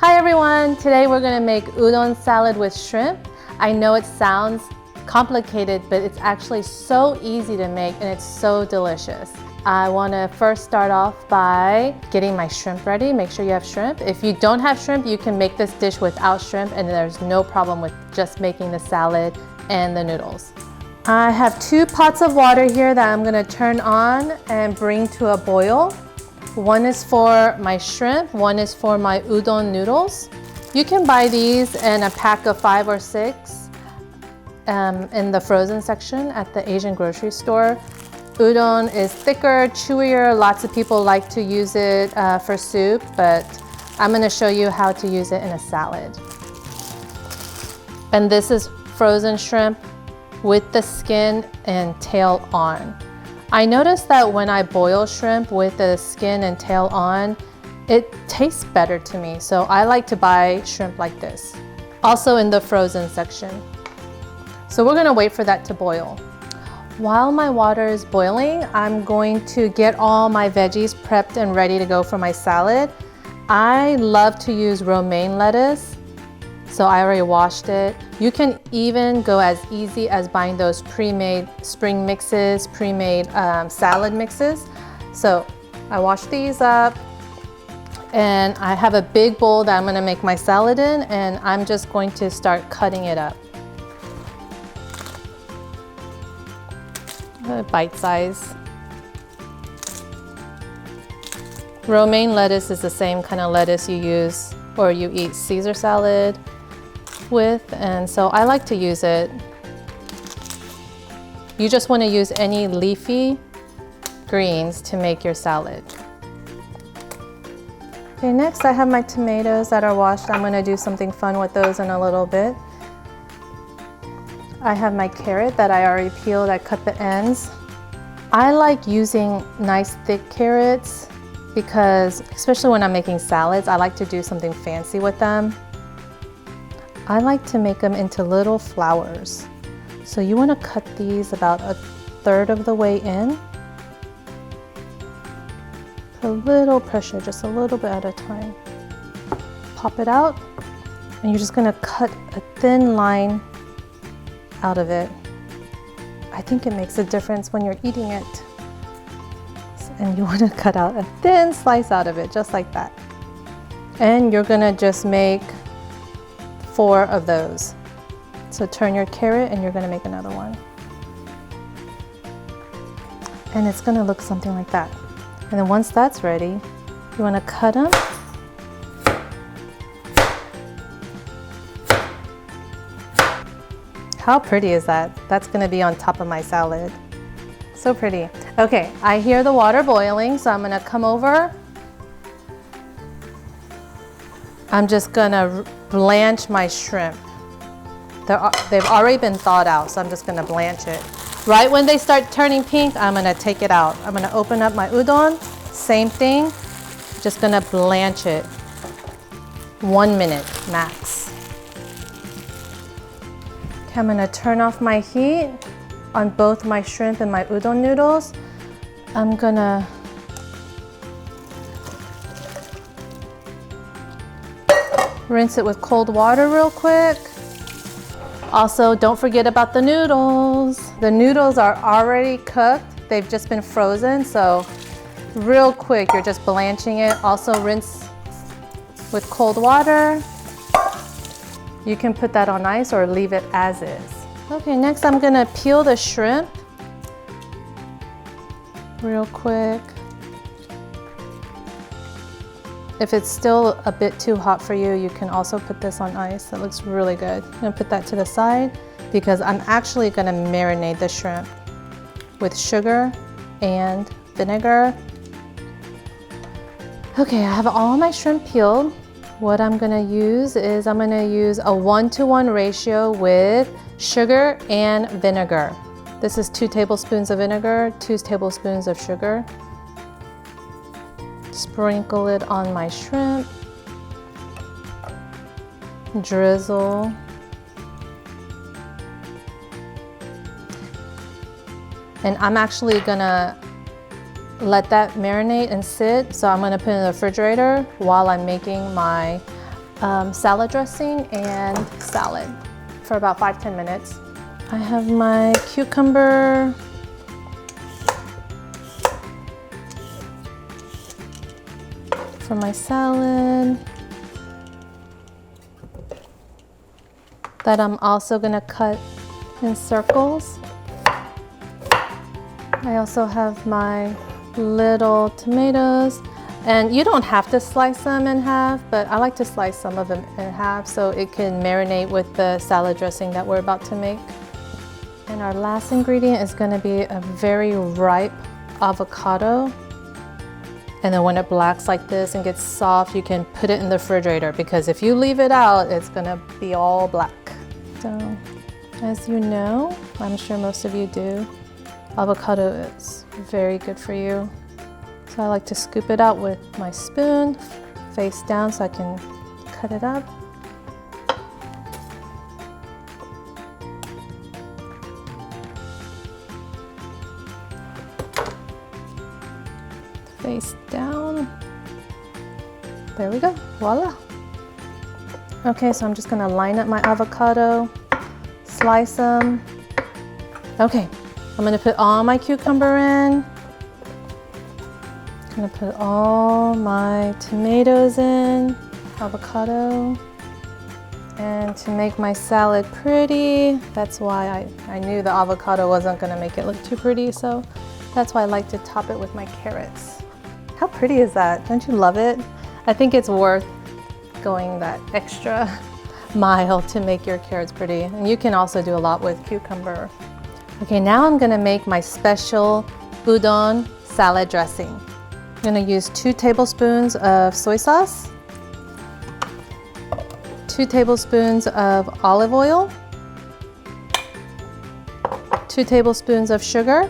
Hi everyone! Today we're going to make udon salad with shrimp. I know it sounds complicated, but it's actually so easy to make and it's so delicious. I want to first start off by getting my shrimp ready. Make sure you have shrimp. If you don't have shrimp, you can make this dish without shrimp and there's no problem with just making the salad and the noodles. I have 2 pots of water here that I'm going to turn on and bring to a boil. One is for my shrimp, one is for my udon noodles. You can buy these in a pack of 5 or 6 in the frozen section at the Asian grocery store. Udon is thicker, chewier. Lots of people like to use it for soup, but I'm going to show you how to use it in a salad. And this is frozen shrimp with the skin and tail on. I noticed that when I boil shrimp with the skin and tail on, it tastes better to me. So I like to buy shrimp like this. Also in the frozen section. So we're gonna wait for that to boil. While my water is boiling, I'm going to get all my veggies prepped and ready to go for my salad. I love to use romaine lettuce. So I already washed it. You can even go as easy as buying those pre-made spring mixes, pre-made salad mixes. So I washed these up and I have a big bowl that I'm gonna make my salad in, and I'm just going to start cutting it up. Bite size. Romaine lettuce is the same kind of lettuce you use or you eat Caesar salad with, and so I like to use it. You just want to use any leafy greens to make your salad. Okay, next I have my tomatoes that are washed. I'm going to do something fun with those in a little bit. I have my carrot that I already peeled. I cut the ends. I like using nice thick carrots because, especially when I'm making salads, I like to do something fancy with them. I like to make them into little flowers. So you want to cut these about 1/3 of the way in. Put a little pressure, just a little bit at a time. Pop it out, and you're just going to cut a thin line out of it. I think it makes a difference when you're eating it. And you want to cut out a thin slice out of it, just like that. And you're going to just make 4 of those. So turn your carrot and you're going to make another one. And it's going to look something like that. And then once that's ready, you want to cut them. How pretty is that? That's going to be on top of my salad. So pretty. Okay, I hear the water boiling, so I'm going to come over. I'm just going to blanch my shrimp. They've already been thawed out, so I'm just going to blanch it. Right when they start turning pink, I'm going to take it out. I'm going to open up my udon. Same thing. Just going to blanch it. 1 minute max. Okay, I'm going to turn off my heat on both my shrimp and my udon noodles. I'm going to rinse it with cold water real quick. Also, don't forget about the noodles. The noodles are already cooked. They've just been frozen, so real quick, you're just blanching it. Also rinse with cold water. You can put that on ice or leave it as is. Okay, next I'm gonna peel the shrimp real quick. If it's still a bit too hot for you, you can also put this on ice. That looks really good. I'm gonna put that to the side because I'm actually gonna marinate the shrimp with sugar and vinegar. Okay, I have all my shrimp peeled. What I'm gonna use is I'm gonna use a 1-to-1 ratio with sugar and vinegar. This is 2 tablespoons of vinegar, 2 tablespoons of sugar. Sprinkle it on my shrimp. Drizzle. And I'm actually gonna let that marinate and sit. So I'm gonna put it in the refrigerator while I'm making my salad dressing and salad for about 5-10 minutes. I have my cucumber. For my salad that I'm also gonna cut in circles. I also have my little tomatoes, and you don't have to slice them in half, but I like to slice some of them in half so it can marinate with the salad dressing that we're about to make. And our last ingredient is gonna be a very ripe avocado. And then when it blacks like this and gets soft, you can put it in the refrigerator, because if you leave it out, it's gonna be all black. So, as you know, I'm sure most of you do, avocado is very good for you. So I like to scoop it out with my spoon, face down, so I can cut it up. Face down. There we go, voila. Okay, so I'm just gonna line up my avocado, slice them. Okay, I'm gonna put all my cucumber in. I'm gonna put all my tomatoes in, avocado. And to make my salad pretty, that's why I knew the avocado wasn't gonna make it look too pretty, so that's why I like to top it with my carrots. How pretty is that? Don't you love it? I think it's worth going that extra mile to make your carrots pretty. And you can also do a lot with cucumber. Okay, now I'm gonna make my special udon salad dressing. I'm gonna use 2 tablespoons of soy sauce, 2 tablespoons of olive oil, 2 tablespoons of sugar,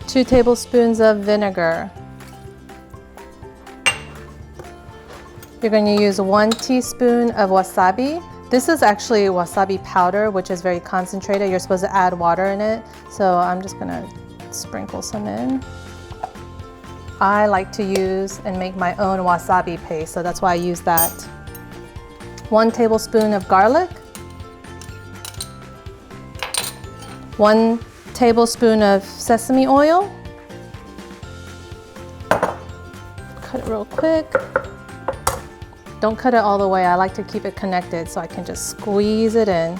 2 tablespoons of vinegar. You're going to use 1 teaspoon of wasabi. This is actually wasabi powder, which is very concentrated. You're supposed to add water in it, so I'm just going to sprinkle some in. I like to use and make my own wasabi paste, so that's why I use that. 1 tablespoon of garlic, 1 tablespoon of sesame oil. Cut it real quick. Don't cut it all the way. I like to keep it connected so I can just squeeze it in.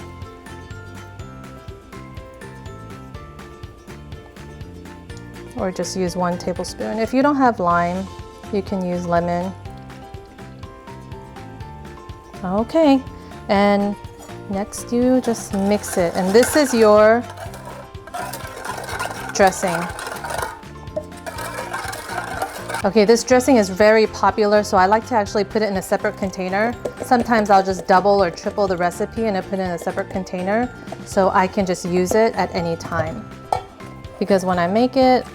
Or just use 1 tablespoon. If you don't have lime, you can use lemon. Okay, and next you just mix it. And this is your dressing. Okay, this dressing is very popular, so I like to actually put it in a separate container. Sometimes I'll just double or triple the recipe and I put it in a separate container so I can just use it at any time. Because when I make it,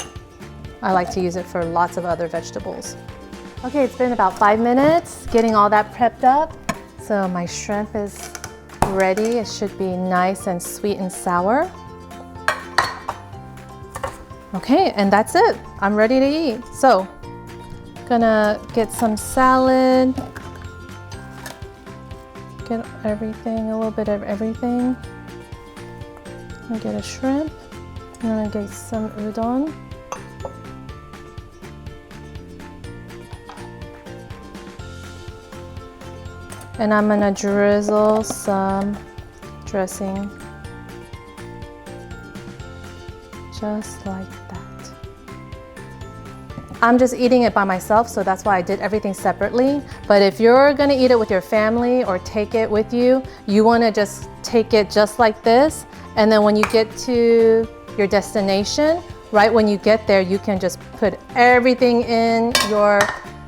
I like to use it for lots of other vegetables. Okay, it's been about 5 minutes getting all that prepped up. So my shrimp is ready. It should be nice and sweet and sour. Okay, and that's it. I'm ready to eat. So, gonna get some salad. Get everything, a little bit of everything. I'm gonna get a shrimp. I'm gonna get some udon. And I'm gonna drizzle some dressing. Just like that. I'm just eating it by myself, so that's why I did everything separately. But if you're gonna eat it with your family or take it with you, you wanna just take it just like this. And then when you get to your destination, right when you get there, you can just put everything in your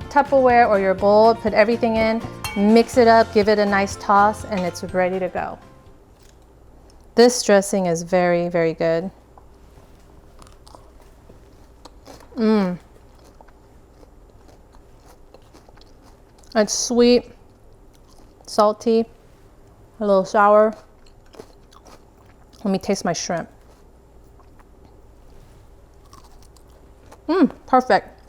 Tupperware or your bowl, put everything in, mix it up, give it a nice toss, and it's ready to go. This dressing is very, very good. It's sweet, salty, a little sour. Let me taste my shrimp. Perfect.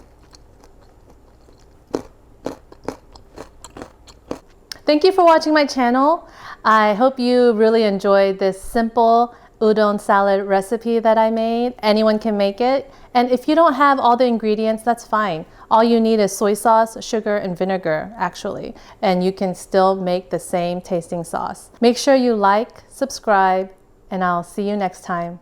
Thank you for watching my channel. I hope you really enjoyed this simple udon salad recipe that I made. Anyone can make it. And if you don't have all the ingredients, that's fine. All you need is soy sauce, sugar, and vinegar, actually. And you can still make the same tasting sauce. Make sure you like, subscribe, and I'll see you next time.